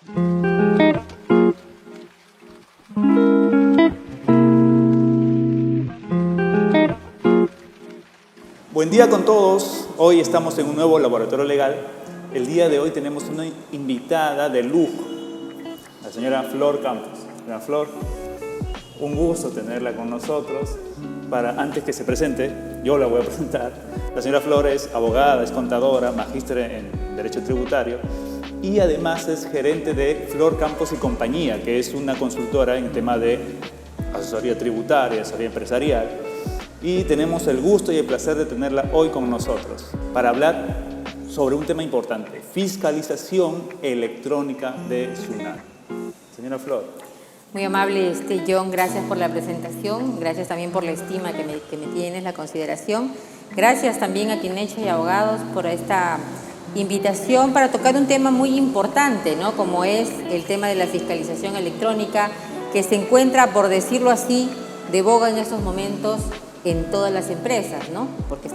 Buen día con todos. Hoy estamos en un nuevo laboratorio legal. El día de hoy tenemos una invitada de lujo, la señora Flor Campos. Señora Flor, un gusto tenerla con nosotros. Antes que se presente, yo la voy a presentar. La señora Flor es abogada, es contadora, magíster en Derecho Tributario y además es gerente de Flor Campos y Compañía, que es una consultora en tema de asesoría tributaria, asesoría empresarial. Y tenemos el gusto y el placer de tenerla hoy con nosotros para hablar sobre un tema importante: fiscalización electrónica de SUNAT. Señora Flor. Muy amable John, gracias por la presentación, gracias también por la estima que me tienes, la consideración. Gracias también a Quinecho y Abogados por esta invitación para tocar un tema muy importante, ¿no? Como es el tema de la fiscalización electrónica, que se encuentra, por decirlo así, de boga en estos momentos en todas las empresas, ¿no? Porque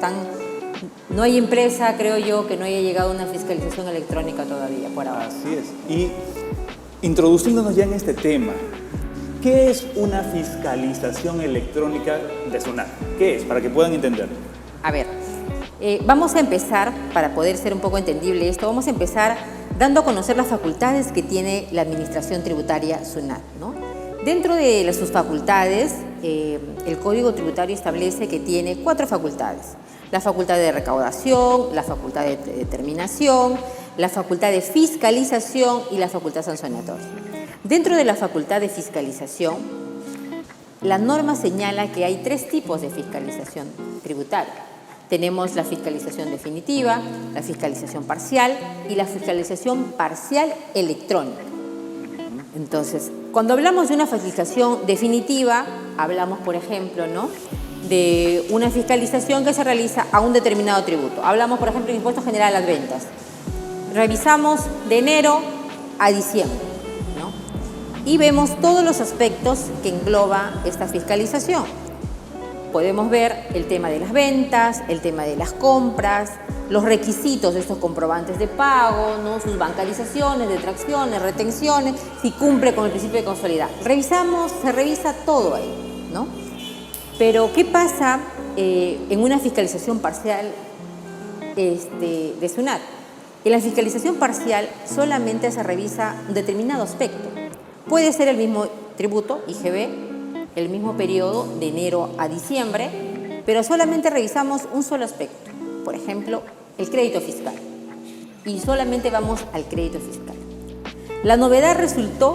no hay empresa, creo yo, que no haya llegado a una fiscalización electrónica todavía por ahora. Así es. Y introduciéndonos ya en este tema, ¿qué es una fiscalización electrónica de SUNAT? ¿Qué es? Para que puedan entender. A ver, vamos a empezar, para poder ser un poco entendible esto, vamos a empezar dando a conocer las facultades que tiene la Administración Tributaria SUNAT, ¿no? Dentro de sus facultades, el Código Tributario establece que tiene 4 facultades: la facultad de recaudación, la facultad de determinación, la facultad de fiscalización y la facultad sancionatoria. Dentro de la facultad de fiscalización, la norma señala que hay 3 tipos de fiscalización tributaria. Tenemos la fiscalización definitiva, la fiscalización parcial y la fiscalización parcial electrónica. Entonces, cuando hablamos de una fiscalización definitiva, hablamos, por ejemplo, ¿no?, de una fiscalización que se realiza a un determinado tributo. Hablamos, por ejemplo, de impuesto general a las ventas. Revisamos de enero a diciembre, ¿no? Y vemos todos los aspectos que engloba esta fiscalización. Podemos ver el tema de las ventas, el tema de las compras, los requisitos de estos comprobantes de pago, ¿no?, sus bancarizaciones, detracciones, retenciones, si cumple con el principio de consolidad. Se revisa todo ahí, ¿no? Pero, ¿qué pasa en una fiscalización parcial de SUNAT? En la fiscalización parcial solamente se revisa un determinado aspecto. Puede ser el mismo tributo, IGB, el mismo periodo de enero a diciembre, pero solamente revisamos un solo aspecto. Por ejemplo, el crédito fiscal. Y solamente vamos al crédito fiscal. La novedad resultó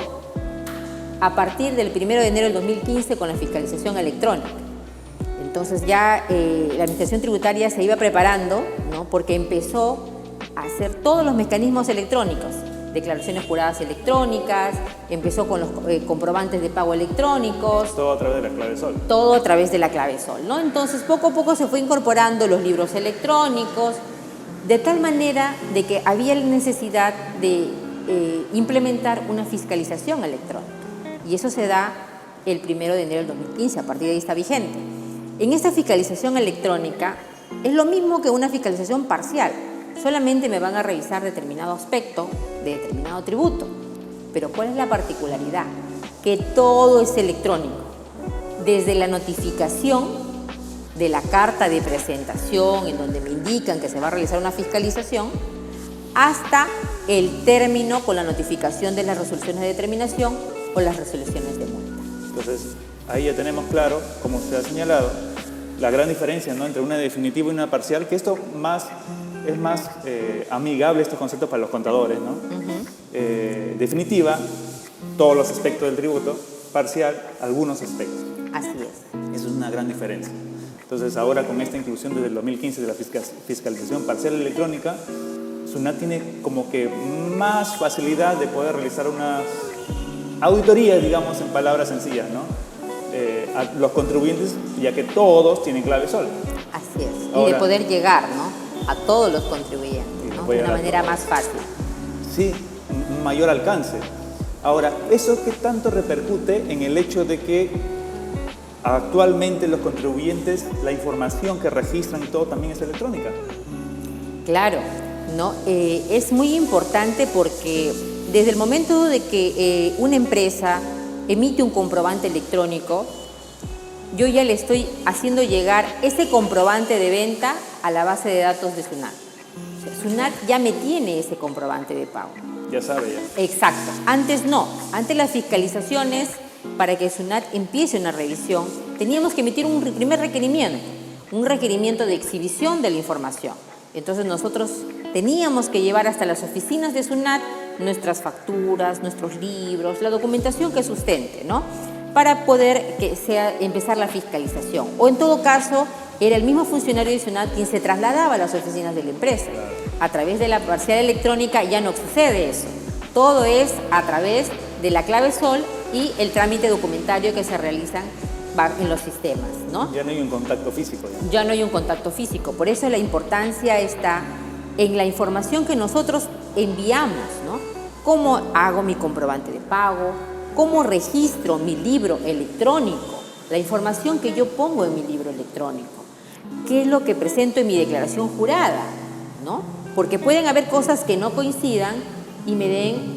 a partir del 1 de enero del 2015 con la fiscalización electrónica. Entonces ya la Administración Tributaria se iba preparando, ¿no?, porque empezó a hacer todos los mecanismos electrónicos, declaraciones juradas electrónicas, empezó con los comprobantes de pago electrónicos. Todo a través de la clave SOL. Todo a través de la clave SOL, ¿no? Entonces, poco a poco se fue incorporando los libros electrónicos, de tal manera de que había la necesidad de implementar una fiscalización electrónica. Y eso se da el 1 de enero del 2015, a partir de ahí está vigente. En esta fiscalización electrónica es lo mismo que una fiscalización parcial. Solamente me van a revisar determinado aspecto de determinado tributo. Pero ¿cuál es la particularidad? Que todo es electrónico. Desde la notificación de la carta de presentación, en donde me indican que se va a realizar una fiscalización, hasta el término con la notificación de las resoluciones de determinación o las resoluciones de multa. Entonces, ahí ya tenemos claro, como usted ha señalado, la gran diferencia, ¿no?, entre una definitiva y una parcial, que esto es más amigable, estos conceptos, para los contadores, ¿no? Definitiva, todos los aspectos del tributo; parcial, algunos aspectos. Así es. Eso es una gran diferencia. Entonces, ahora con esta inclusión desde el 2015 de la fiscalización parcial electrónica, SUNAT tiene como que más facilidad de poder realizar unas auditorías, digamos, en palabras sencillas, ¿no?, a los contribuyentes, ya que todos tienen clave SOL. Así es. Ahora, y de poder llegar, ¿no?, a todos los contribuyentes, ¿no?, de una manera más fácil. Sí, un mayor alcance. Ahora, ¿eso qué tanto repercute en el hecho de que actualmente los contribuyentes, la información que registran y todo también es electrónica? Claro, ¿no? Es muy importante porque desde el momento de que una empresa emite un comprobante electrónico, yo ya le estoy haciendo llegar ese comprobante de venta a la base de datos de SUNAT. O sea, SUNAT ya me tiene ese comprobante de pago. Ya sabe, ya. Exacto. Antes no. Antes las fiscalizaciones, para que SUNAT empiece una revisión, teníamos que emitir un primer requerimiento de exhibición de la información. Entonces nosotros teníamos que llevar hasta las oficinas de SUNAT nuestras facturas, nuestros libros, la documentación que sustente, ¿no? Para poder empezar la fiscalización. O en todo caso, era el mismo funcionario de SUNAT quien se trasladaba a las oficinas de la empresa. A través de la parcial electrónica ya no sucede eso. Todo es a través de la clave SOL y el trámite documentario que se realiza en los sistemas, ¿no? Ya no hay un contacto físico. Ya no hay un contacto físico. Por eso la importancia está en la información que nosotros enviamos, ¿no? ¿Cómo hago mi comprobante de pago? ¿Cómo registro mi libro electrónico? La información que yo pongo en mi libro electrónico. ¿Qué es lo que presento en mi declaración jurada? ¿No? Porque pueden haber cosas que no coincidan y me den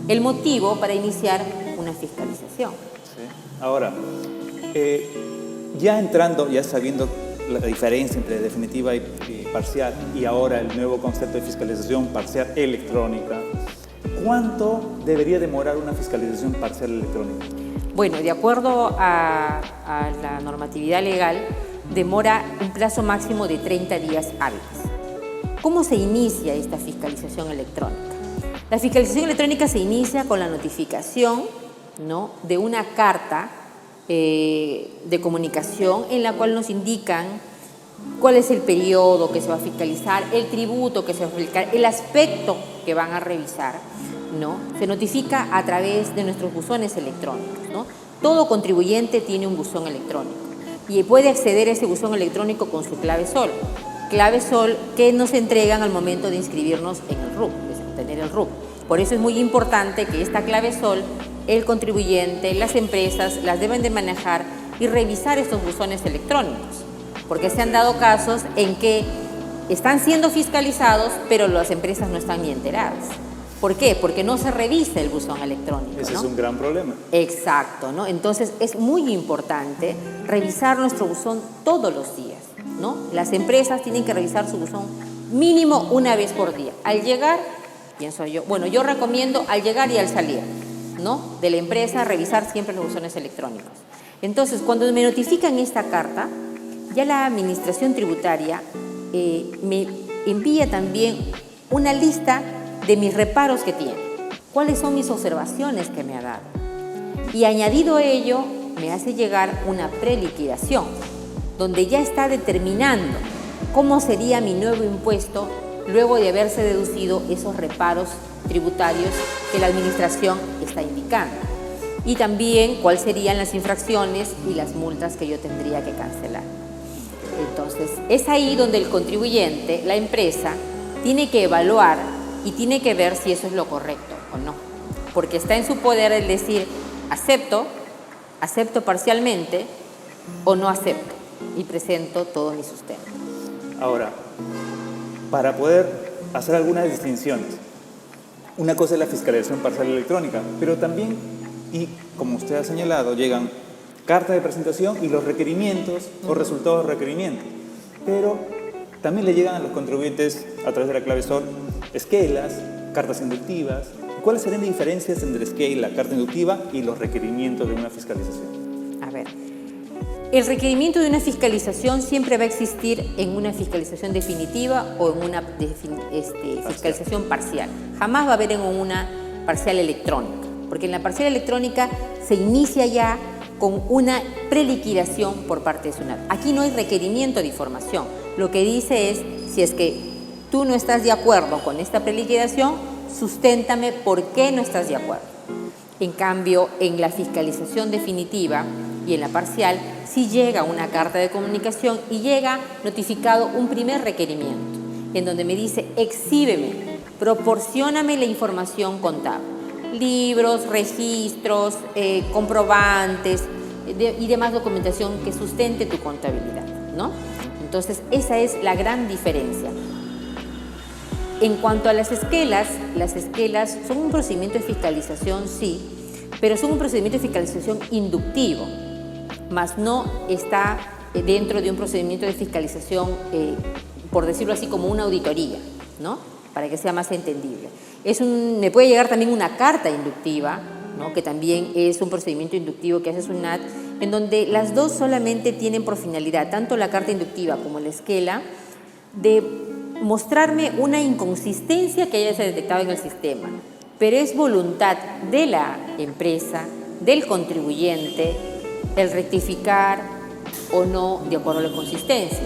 el motivo para iniciar una fiscalización. Sí. Ahora, ya sabiendo la diferencia entre definitiva y parcial y ahora el nuevo concepto de fiscalización parcial electrónica, ¿cuánto debería demorar una fiscalización parcial electrónica? Bueno, de acuerdo a la normatividad legal, demora un plazo máximo de 30 días hábiles. ¿Cómo se inicia esta fiscalización electrónica? La fiscalización electrónica se inicia con la notificación, ¿no?, de una carta de comunicación en la cual nos indican cuál es el periodo que se va a fiscalizar, el tributo que se va a fiscalizar, el aspecto que van a revisar, ¿no? Se notifica a través de nuestros buzones electrónicos, ¿no? Todo contribuyente tiene un buzón electrónico y puede acceder a ese buzón electrónico con su clave SOL. Clave SOL que nos entregan al momento de inscribirnos en el RUC, de obtener el RUC. Por eso es muy importante que esta clave SOL, el contribuyente, las empresas las deben de manejar y revisar estos buzones electrónicos, porque se han dado casos en que están siendo fiscalizados, pero las empresas no están ni enteradas. ¿Por qué? Porque no se revisa el buzón electrónico, Ese ¿no? es un gran problema. Exacto, ¿no? Entonces es muy importante revisar nuestro buzón todos los días, ¿no? Las empresas tienen que revisar su buzón mínimo una vez por día. Al llegar, pienso yo, bueno, yo recomiendo al llegar y al salir, ¿no?, de la empresa, revisar siempre los buzones electrónicos. Entonces, cuando me notifican esta carta, ya la administración tributaria me envía también una lista de mis reparos que tiene, cuáles son mis observaciones que me ha dado. Y añadido a ello, me hace llegar una preliquidación, donde ya está determinando cómo sería mi nuevo impuesto luego de haberse deducido esos reparos tributarios que la administración está indicando. Y también cuáles serían las infracciones y las multas que yo tendría que cancelar. Entonces, es ahí donde el contribuyente, la empresa, tiene que evaluar y tiene que ver si eso es lo correcto o no. Porque está en su poder el decir, acepto parcialmente o no acepto y presento todo mi sustento. Ahora, para poder hacer algunas distinciones, una cosa es la fiscalización parcial electrónica, pero también, y como usted ha señalado, llegan cartas de presentación y los requerimientos o resultados de requerimientos, pero también le llegan a los contribuyentes a través de la clave SOL esquelas, cartas inductivas. ¿Cuáles serían las diferencias entre esquela, la carta inductiva y los requerimientos de una fiscalización? A ver, el requerimiento de una fiscalización siempre va a existir en una fiscalización definitiva o en una fiscalización parcial. Jamás va a haber en una parcial electrónica, porque en la parcial electrónica se inicia ya con una preliquidación por parte de SUNAT. Aquí no hay requerimiento de información. Lo que dice es, si es que tú no estás de acuerdo con esta preliquidación, susténtame por qué no estás de acuerdo. En cambio, en la fiscalización definitiva y en la parcial, sí llega una carta de comunicación y llega notificado un primer requerimiento, en donde me dice, exhíbeme, proporcióname la información contable, libros, registros, comprobantes y demás documentación que sustente tu contabilidad, ¿no? Entonces, esa es la gran diferencia. En cuanto a las esquelas son un procedimiento de fiscalización, sí, pero son un procedimiento de fiscalización inductivo, más no está dentro de un procedimiento de fiscalización, por decirlo así, como una auditoría, ¿no? Para que sea más entendible. Me puede llegar también una carta inductiva, ¿no? Que también es un procedimiento inductivo que hace SUNAT, en donde las dos solamente tienen por finalidad, tanto la carta inductiva como la esquela, de mostrarme una inconsistencia que haya detectado en el sistema, pero es voluntad de la empresa, del contribuyente, el rectificar o no de acuerdo a la inconsistencia.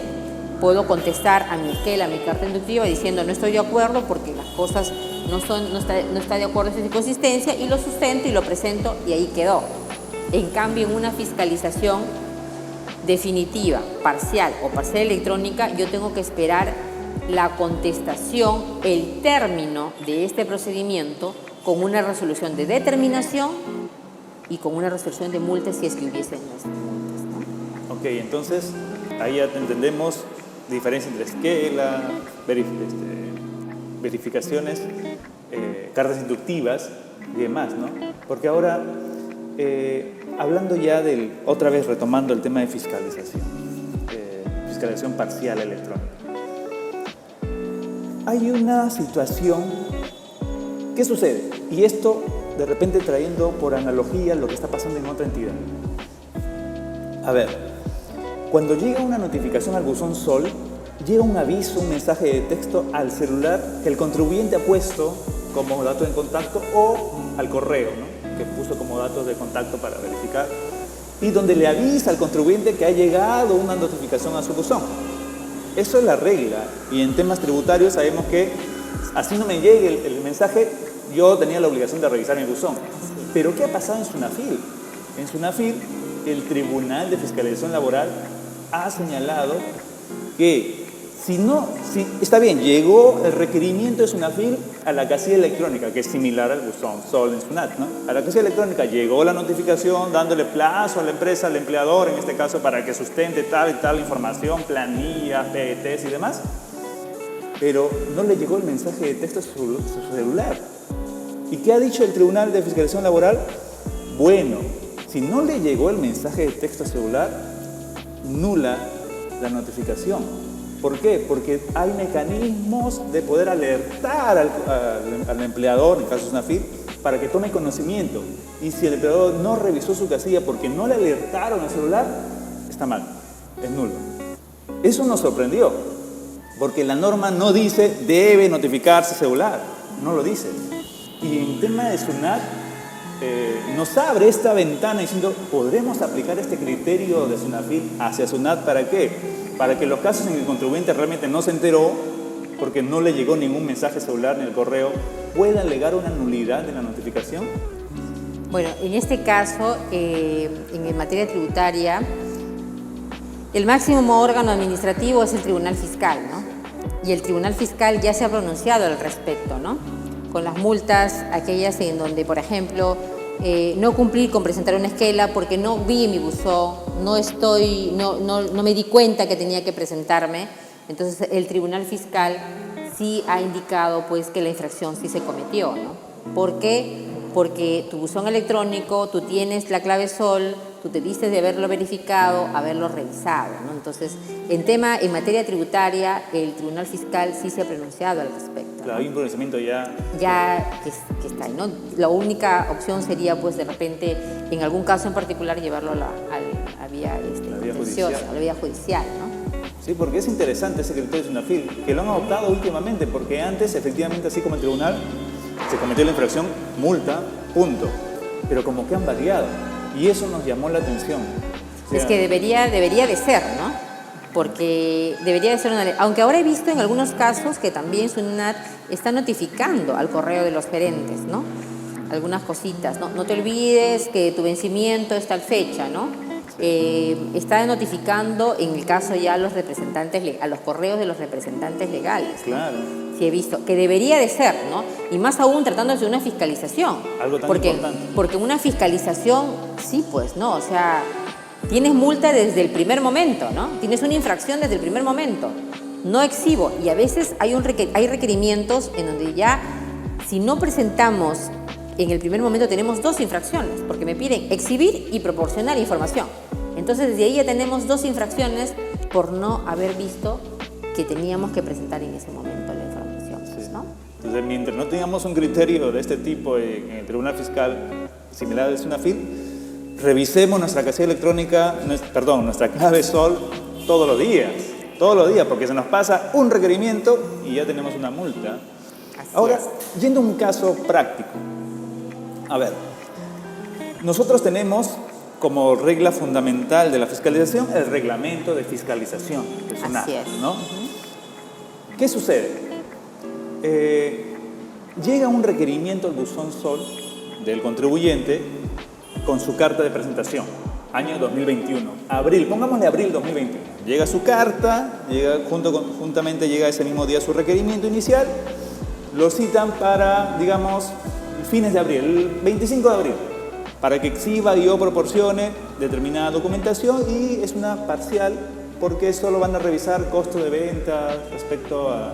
Puedo contestar a mi esquela, a mi carta inductiva, diciendo no estoy de acuerdo porque las cosas no está de acuerdo con esa inconsistencia, y lo sustento y lo presento y ahí quedó. En cambio, en una fiscalización definitiva, parcial o parcial electrónica, yo tengo que esperar la contestación, el término de este procedimiento con una resolución de determinación y con una resolución de multas si es que hubiesen las multas, ¿no? Ok, entonces ahí ya entendemos la diferencia entre esquela, verificaciones, cartas inductivas y demás, ¿no? Porque ahora, hablando ya otra vez retomando el tema de fiscalización parcial electrónica, hay una situación, ¿qué sucede? Y esto de repente trayendo por analogía lo que está pasando en otra entidad. A ver, cuando llega una notificación al buzón SOL, llega un aviso, un mensaje de texto al celular que el contribuyente ha puesto como dato de contacto, o al correo, ¿no? Que puso como datos de contacto para verificar, y donde le avisa al contribuyente que ha llegado una notificación a su buzón. Eso es la regla, y en temas tributarios sabemos que así no me llegue el mensaje, yo tenía la obligación de revisar mi buzón. Pero ¿qué ha pasado en SUNAFIL? En SUNAFIL, el Tribunal de Fiscalización Laboral ha señalado que si está bien, llegó el requerimiento de SUNAFIL a la casilla electrónica, que es similar al buzón SOL en SUNAT, ¿no? A la casilla electrónica llegó la notificación dándole plazo a la empresa, al empleador en este caso, para que sustente tal y tal información, planillas, PETs y demás, pero no le llegó el mensaje de texto a su celular. ¿Y qué ha dicho el Tribunal de Fiscalización Laboral? Bueno, si no le llegó el mensaje de texto a celular, nula la notificación. ¿Por qué? Porque hay mecanismos de poder alertar al empleador, en el caso de SUNAFIL, para que tome conocimiento. Y si el empleador no revisó su casilla porque no le alertaron al celular, está mal, es nulo. Eso nos sorprendió, porque la norma no dice debe notificarse celular, no lo dice. Y en tema de SUNAT, nos abre esta ventana diciendo, ¿podremos aplicar este criterio de SUNAFIL hacia SUNAT? ¿Para qué? Para que los casos en que el contribuyente realmente no se enteró, porque no le llegó ningún mensaje celular ni el correo, pueda alegar una nulidad de la notificación. Bueno, en este caso, en materia tributaria, el máximo órgano administrativo es el Tribunal Fiscal, ¿no? Y el Tribunal Fiscal ya se ha pronunciado al respecto, ¿no? Con las multas, aquellas en donde, por ejemplo, no cumplí con presentar una esquela porque no vi en mi buzón, no me di cuenta que tenía que presentarme. Entonces el Tribunal Fiscal sí ha indicado pues que la infracción sí se cometió, ¿no? ¿Por qué? Porque tu buzón electrónico, tú tienes la clave SOL, tú te dices de haberlo verificado, haberlo revisado, ¿no? Entonces, en materia tributaria, el Tribunal Fiscal sí se ha pronunciado al respecto. Claro, hay un pronunciamiento ya que está ahí, ¿no? La única opción sería, pues, de repente, en algún caso en particular, llevarlo a la vía judicial, ¿no? Sí, porque es interesante ese criterio de SUNAFIL, que lo han adoptado últimamente, porque antes, efectivamente, así como el tribunal, se cometió la infracción, multa, punto. Pero como que han variado, y eso nos llamó la atención. O sea, es que debería de ser, ¿no? Porque debería de ser una ley. Aunque ahora he visto en algunos casos que también SUNAT está notificando al correo de los gerentes, ¿no? Algunas cositas, ¿no? No te olvides que tu vencimiento es tal fecha, ¿no? Está notificando, en el caso ya a los correos de los representantes legales, ¿no? Claro. Sí, he visto que debería de ser, ¿no? Y más aún tratándose de una fiscalización. Algo tan importante. Porque una fiscalización, sí, pues, ¿no? O sea, tienes multa desde el primer momento, ¿no? Tienes una infracción desde el primer momento. no exhibo. Y a veces hay requerimientos en donde ya, si no presentamos en el primer momento, tenemos 2 infracciones, porque me piden exhibir y proporcionar información. Entonces, desde ahí ya tenemos 2 infracciones por no haber visto que teníamos que presentar en ese momento la información, ¿no? Entonces, mientras no tengamos un criterio de este tipo en el Tribunal Fiscal similar al SUNAFIL, revisemos nuestra casilla electrónica, nuestra clave SOL todos los días, porque se nos pasa un requerimiento y ya tenemos una multa. Ahora, yendo a un caso práctico, a ver, nosotros tenemos como regla fundamental de la fiscalización el reglamento de fiscalización de SUNAT, ¿no? ¿Qué sucede? Llega un requerimiento al buzón SOL del contribuyente con su carta de presentación, año 2021, abril, pongámosle abril 2021. Llega su carta, juntamente llega ese mismo día su requerimiento inicial, lo citan para, digamos, fines de abril, el 25 de abril, para que exhiba y o proporcione determinada documentación, y es una parcial porque solo van a revisar costo de venta respecto a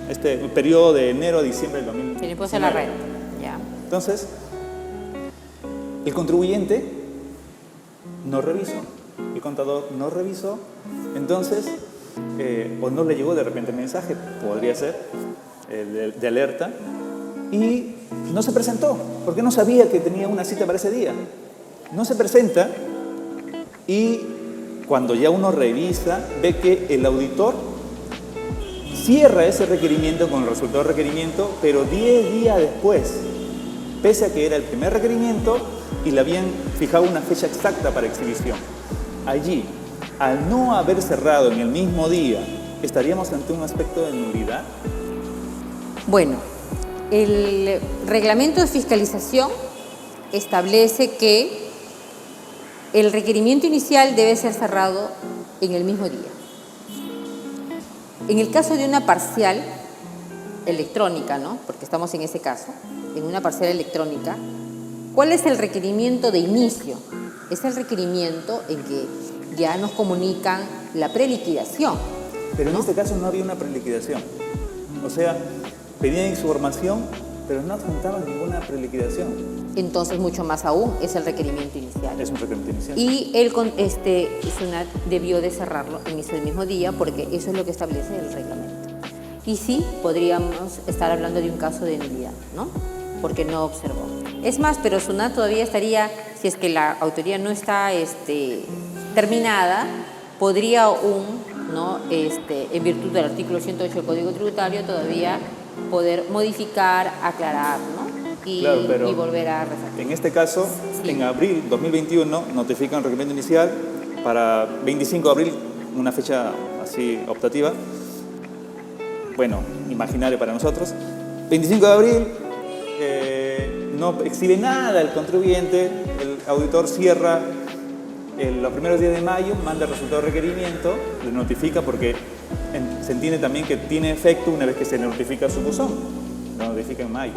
este periodo de enero a diciembre del 2019. El impuesto a la renta, ya. Entonces, el contribuyente no revisó, el contador no revisó, entonces, o no le llegó de repente el mensaje, podría ser, de alerta, y no se presentó, porque no sabía que tenía una cita para ese día. No se presenta, y cuando ya uno revisa, ve que el auditor cierra ese requerimiento con el resultado del requerimiento, pero 10 días después, pese a que era el primer requerimiento y le habían fijado una fecha exacta para exhibición. Allí, al no haber cerrado en el mismo día, ¿estaríamos ante un aspecto de nulidad? Bueno, el reglamento de fiscalización establece que el requerimiento inicial debe ser cerrado en el mismo día. En el caso de una parcial electrónica, ¿no? Porque estamos en ese caso, en una parcial electrónica, ¿cuál es el requerimiento de inicio? Es el requerimiento en que ya nos comunican la preliquidación. Pero en este caso no había una preliquidación. O sea, pedían información, pero no adjuntaban ninguna preliquidación. Entonces, mucho más aún, es el requerimiento inicial. Es un requerimiento inicial. Y SUNAT debió de cerrarlo en ese mismo día, porque eso es lo que establece el reglamento. Y sí, podríamos estar hablando de un caso de nulidad, ¿no? Porque no observó. Es más, pero SUNAT todavía estaría, si es que la autoría no está terminada, podría aún, ¿no? En virtud del artículo 108 del Código Tributario, todavía poder modificar, aclarar, ¿no? Y volver a resaltar. En este caso, sí. En abril 2021 notifican el requerimiento inicial para 25 de abril, una fecha así optativa, bueno, imaginaria para nosotros. 25 de abril, no exhibe nada el contribuyente, el auditor cierra los primeros días de mayo, manda el resultado de requerimiento, le notifica porque se entiende también que tiene efecto una vez que se notifica su buzón, lo notifica en mayo.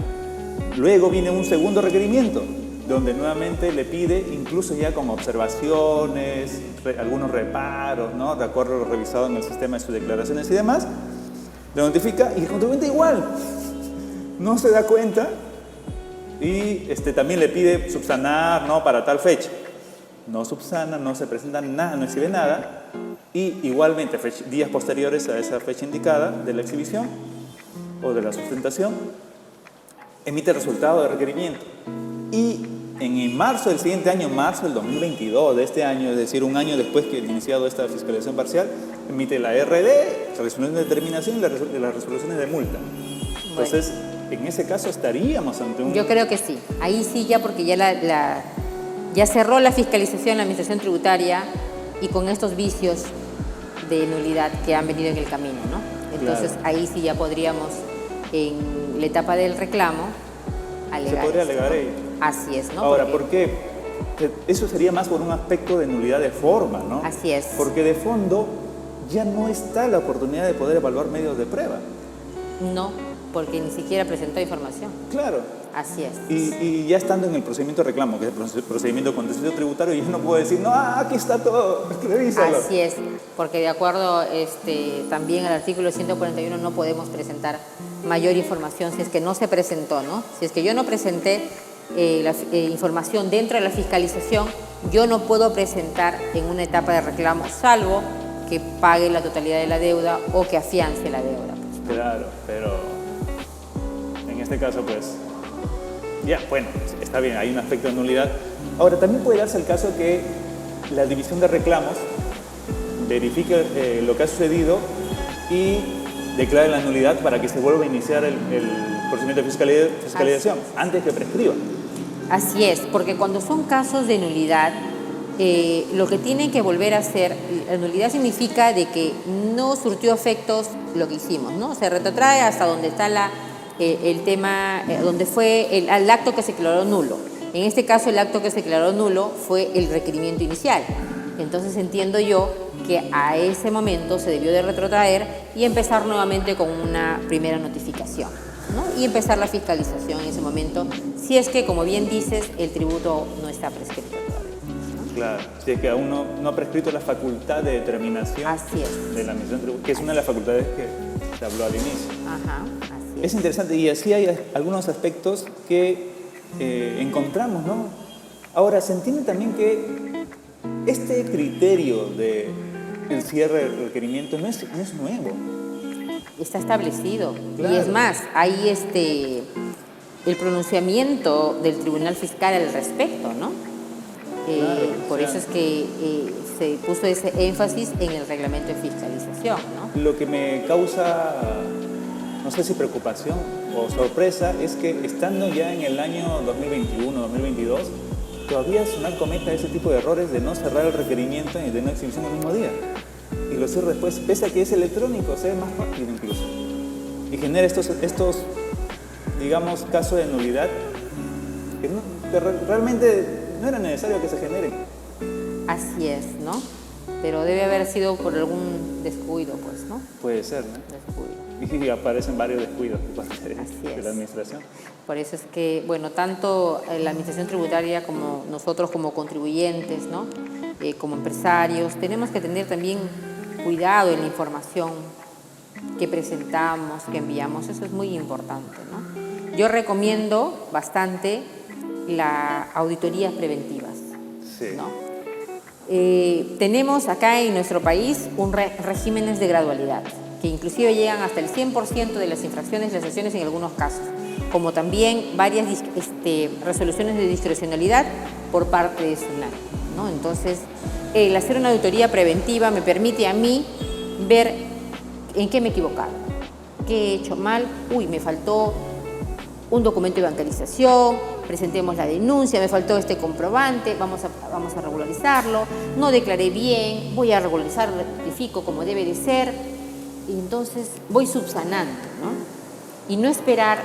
Luego viene un segundo requerimiento, donde nuevamente le pide, incluso ya con observaciones, algunos reparos, ¿no? De acuerdo a lo revisado en el sistema de sus declaraciones y demás, le notifica y el contribuyente igual no se da cuenta y también le pide subsanar, ¿no? Para tal fecha. No subsana, no se presenta nada, no exhibe nada, y igualmente días posteriores a esa fecha indicada de la exhibición o de la sustentación, emite el resultado de requerimiento. Y en marzo del siguiente año, marzo del 2022 de este año, es decir, un año después que iniciado esta fiscalización parcial, emite la RD, la resolución de determinación y las resoluciones de multa. Entonces, en ese caso estaríamos ante un... Yo creo que sí. Ahí sí ya, porque ya ya cerró la fiscalización la Administración Tributaria y con estos vicios de nulidad que han venido en el camino, ¿no? Entonces, claro, ahí sí ya podríamos, en la etapa del reclamo, alegar. Se podría alegar ello. Así es, ¿no? Ahora, ¿por qué? Eso sería más por un aspecto de nulidad de forma, ¿no? Así es. Porque de fondo ya no está la oportunidad de poder evaluar medios de prueba. No, porque ni siquiera presentó información. Claro. Así es. Y ya estando en el procedimiento de reclamo, que es el procedimiento contencioso tributario, yo no puedo decir, no, aquí está todo, revísalo. Así es, porque de acuerdo también al artículo 141 no podemos presentar mayor información si es que no se presentó, ¿no? Si es que yo no presenté la información dentro de la fiscalización, yo no puedo presentar en una etapa de reclamo, salvo que pague la totalidad de la deuda o que afiance la deuda. Claro, pero en este caso, pues, ya, bueno, está bien, hay un aspecto de nulidad. Ahora, también puede darse el caso que la división de reclamos verifique lo que ha sucedido y declare la nulidad para que se vuelva a iniciar el procedimiento de fiscalización antes que prescriba. Así es, porque cuando son casos de nulidad, lo que tienen que volver a hacer, la nulidad significa de que no surtió efectos lo que hicimos, ¿no? Se retrotrae hasta donde está el tema, donde fue el acto que se declaró nulo. En este caso, el acto que se declaró nulo fue el requerimiento inicial. Entonces entiendo yo que a ese momento se debió de retrotraer y empezar nuevamente con una primera notificación, ¿no? Y empezar la fiscalización en ese momento, si es que, como bien dices, el tributo no está prescrito todavía. Claro, si es que aún no ha prescrito la facultad de determinación de la administración tributaria, que es una de las facultades que se habló al inicio. Ajá, así es. Es interesante y así hay algunos aspectos que encontramos, ¿no? Ahora, se entiende también que este criterio del cierre del requerimiento no es nuevo. Está establecido. Claro. Y es más, hay el pronunciamiento del Tribunal Fiscal al respecto, ¿no? Claro, por eso es que se puso ese énfasis en el reglamento de fiscalización, ¿no? Lo que me causa, no sé si preocupación o sorpresa, es que estando ya en el año 2021, 2022, todavía SUNAT cometa ese tipo de errores de no cerrar el requerimiento y de no exhibición el mismo día. Y lo cierra después, pese a que es electrónico, sea más rápido incluso. Y genera estos digamos, casos de nulidad que realmente no era necesario que se generen. Así es, ¿no? Pero debe haber sido por algún descuido, pues, ¿no? Puede ser, ¿no? Descuido. Y aparecen varios descuidos por parte de la administración. Por eso es que, bueno, tanto la administración tributaria como nosotros como contribuyentes, ¿no? Como empresarios, tenemos que tener también cuidado en la información que presentamos, que enviamos. Eso es muy importante, ¿no? Yo recomiendo bastante las auditorías preventivas, Sí. ¿no? Tenemos acá en nuestro país regímenes de gradualidad, que inclusive llegan hasta el 100% de las infracciones y las sanciones en algunos casos, como también varias resoluciones de discrecionalidad por parte de SUNAT, ¿no? Entonces, el hacer una auditoría preventiva me permite a mí ver en qué me he equivocado, qué he hecho mal, me faltó un documento de bancarización, presentemos la denuncia, me faltó este comprobante, vamos a regularizarlo, no declaré bien, voy a regularizar, rectifico como debe de ser, y entonces voy subsanando, ¿no? Y no esperar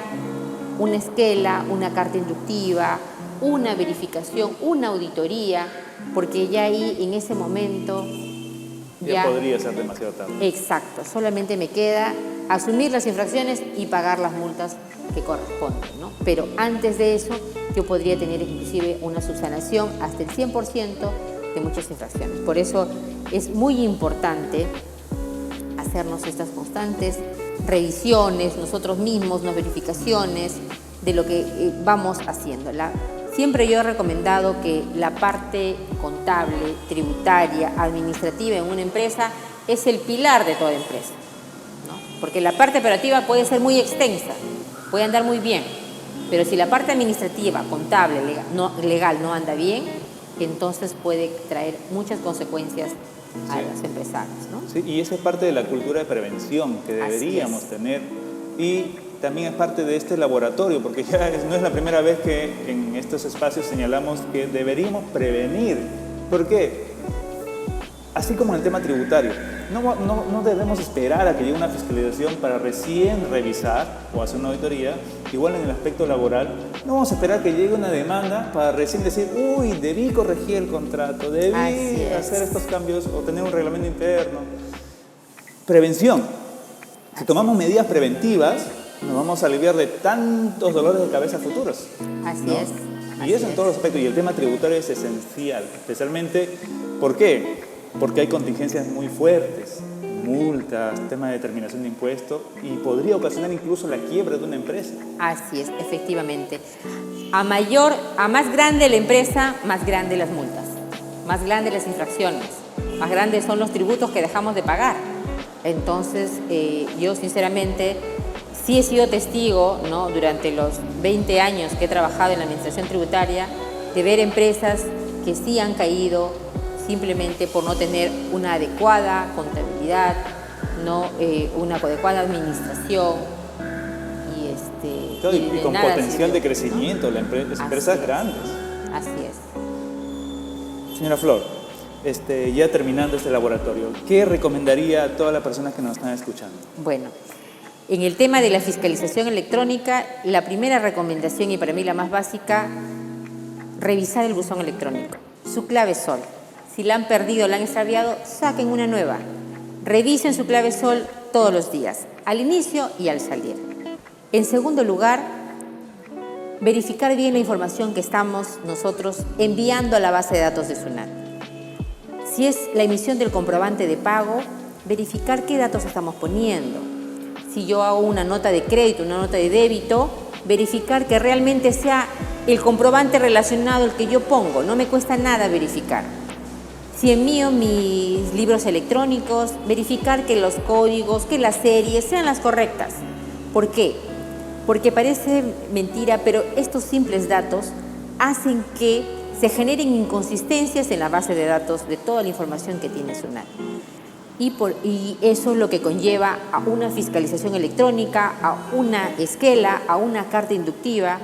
una esquela, una carta inductiva, una verificación, una auditoría, porque ya ahí en ese momento ya podría ser demasiado tarde. Exacto, solamente me queda asumir las infracciones y pagar las multas que corresponden, ¿no? Pero antes de eso yo podría tener inclusive una subsanación hasta el 100% de muchas infracciones. Por eso es muy importante hacernos estas constantes revisiones, nosotros mismos, unas verificaciones de lo que vamos haciendo. Siempre yo he recomendado que la parte contable, tributaria, administrativa en una empresa es el pilar de toda empresa, ¿no? Porque la parte operativa puede ser muy extensa, puede andar muy bien, pero si la parte administrativa, contable, legal no anda bien, entonces puede traer muchas consecuencias a los empresarios, ¿no? Sí, y esa es parte de la cultura de prevención que deberíamos tener, y también es parte de este laboratorio, porque ya no es la primera vez que en estos espacios señalamos que deberíamos prevenir. ¿Por qué? Así como en el tema tributario, no debemos esperar a que llegue una fiscalización para recién revisar o hacer una auditoría. Igual en el aspecto laboral, no vamos a esperar que llegue una demanda para recién decir, debí corregir el contrato, debí hacer estos cambios o tener un reglamento interno. Prevención. Si tomamos medidas preventivas, nos vamos a aliviar de tantos dolores de cabeza futuros. Así ¿no? es. Y eso en todos los aspectos. Y el tema tributario es esencial, especialmente, ¿por qué? Porque hay contingencias muy fuertes, multas, tema de determinación de impuestos, y podría ocasionar incluso la quiebra de una empresa. Así es, efectivamente. A más grande la empresa, más grandes las multas, más grandes las infracciones, más grandes son los tributos que dejamos de pagar. Entonces, yo sinceramente sí he sido testigo, ¿no?, durante los 20 años que he trabajado en la administración tributaria, de ver empresas que sí han caído simplemente por no tener una adecuada contabilidad, una adecuada administración Claro, y de con nada potencial sirvió, de crecimiento, ¿no? las empresas grandes. Así es. Señora Flor, ya terminando este laboratorio, ¿qué recomendaría a todas las personas que nos están escuchando? Bueno, en el tema de la fiscalización electrónica, la primera recomendación, y para mí la más básica, revisar el buzón electrónico, su clave SOL. Si la han perdido o la han extraviado, saquen una nueva. Revisen su clave SOL todos los días, al inicio y al salir. En segundo lugar, verificar bien la información que estamos nosotros enviando a la base de datos de SUNAT. Si es la emisión del comprobante de pago, verificar qué datos estamos poniendo. Si yo hago una nota de crédito, una nota de débito, verificar que realmente sea el comprobante relacionado al que yo pongo. No me cuesta nada verificar. Si envío mis libros electrónicos, verificar que los códigos, que las series sean las correctas. ¿Por qué? Porque parece mentira, pero estos simples datos hacen que se generen inconsistencias en la base de datos de toda la información que tiene SUNAT. Y eso es lo que conlleva a una fiscalización electrónica, a una esquela, a una carta inductiva,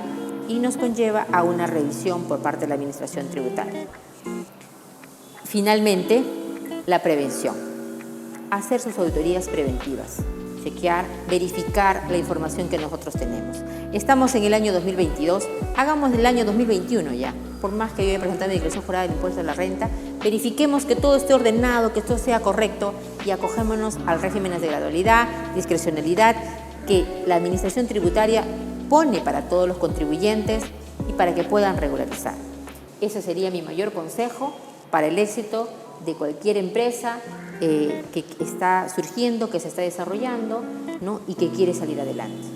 y nos conlleva a una revisión por parte de la Administración Tributaria. Finalmente, la prevención. Hacer sus auditorías preventivas. Chequear, verificar la información que nosotros tenemos. Estamos en el año 2022, hagamos el año 2021 ya. Por más que yo haya presentado mi declaración jurada del impuesto a la renta, verifiquemos que todo esté ordenado, que todo sea correcto y acogémonos al régimen de gradualidad, discrecionalidad que la Administración Tributaria pone para todos los contribuyentes y para que puedan regularizar. Ese sería mi mayor consejo para el éxito de cualquier empresa que está surgiendo, que se está desarrollando, ¿no?, y que quiere salir adelante.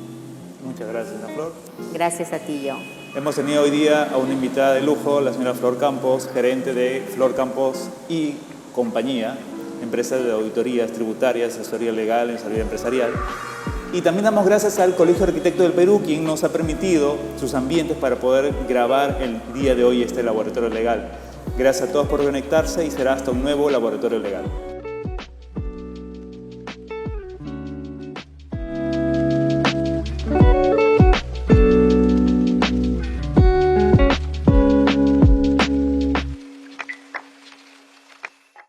Muchas gracias, señora Flor. Gracias a ti, John. Hemos tenido hoy día a una invitada de lujo, la señora Flor Campos, gerente de Flor Campos y compañía, empresa de auditorías tributarias, asesoría legal, asesoría empresarial. Y también damos gracias al Colegio de Arquitectos del Perú, quien nos ha permitido sus ambientes para poder grabar el día de hoy este laboratorio legal. Gracias a todos por conectarse y será hasta un nuevo laboratorio legal.